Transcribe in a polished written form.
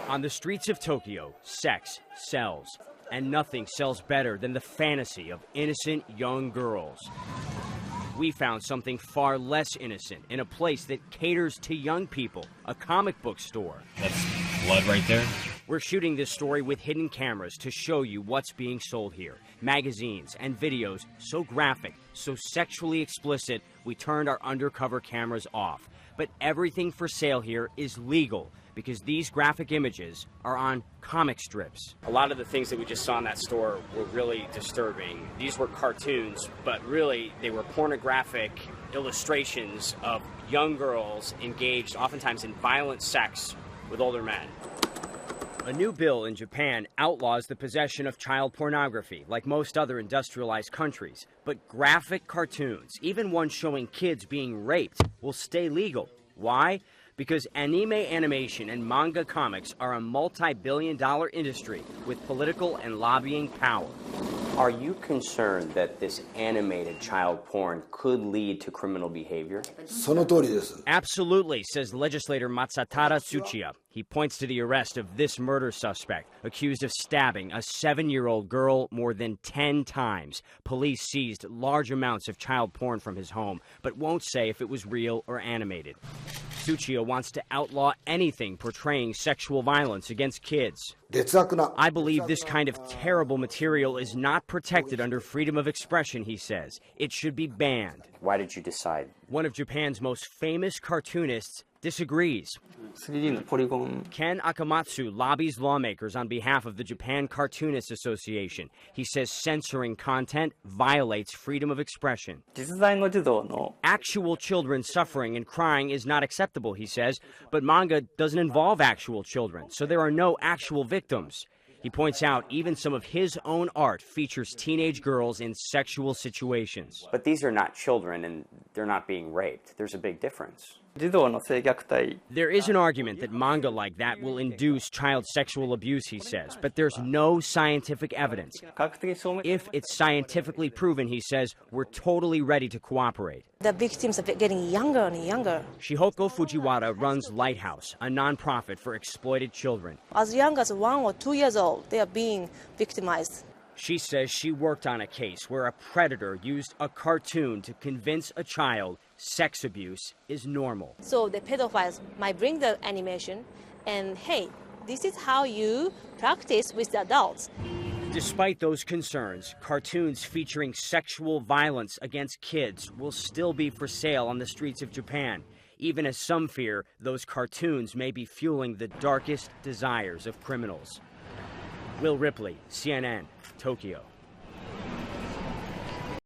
On the streets of Tokyo, sex sells, and nothing sells better than the fantasy of innocent young girls. We found something far less innocent in a place that caters to young people, a comic book store. That's blood right there. We're shooting this story with hidden cameras to show you what's being sold here. Magazines and videos so graphic, so sexually explicit, we turned our undercover cameras off. But everything for sale here is legal because these graphic images are on comic strips. A lot of the things that we just saw in that store were really disturbing. These were cartoons, but really they were pornographic illustrations of young girls engaged oftentimes in violent sex with older men. A new bill in Japan outlaws the possession of child pornography, like most other industrialized countries. But graphic cartoons, even ones showing kids being raped, will stay legal. Why? Because anime animation and manga comics are a multi-billion-dollar industry with political and lobbying power. Are you concerned that this animated child porn could lead to criminal behavior? Absolutely, says legislator Matsutaka Tsuchiya. He points to the arrest of this murder suspect, accused of stabbing a 7-year-old girl more than 10 times. Police seized large amounts of child porn from his home, but won't say if it was real or animated. Tsuchiya wants to outlaw anything portraying sexual violence against kids. I believe this kind of terrible material is not protected under freedom of expression, he says. It should be banned. Why did you decide? One of Japan's most famous cartoonists disagrees. Ken Akamatsu lobbies lawmakers on behalf of the Japan Cartoonists Association. He says censoring content violates freedom of expression. Actual children suffering and crying is not acceptable, he says, but manga doesn't involve actual children, so there are no actual victims. He points out even some of his own art features teenage girls in sexual situations. But these are not children and they're not being raped. There's a big difference. There is an argument that manga like that will induce child sexual abuse, he says, but there's no scientific evidence. If it's scientifically proven, he says, we're totally ready to cooperate. The victims are getting younger and younger. Shihoko Fujiwara runs Lighthouse, a nonprofit for exploited children. As young as 1 or 2 years old, they are being victimized. She says she worked on a case where a predator used a cartoon to convince a child sex abuse is normal. So the pedophiles might bring the animation and, hey, this is how you practice with the adults. Despite those concerns, cartoons featuring sexual violence against kids will still be for sale on the streets of Japan, even as some fear those cartoons may be fueling the darkest desires of criminals. Will Ripley, CNN, Tokyo.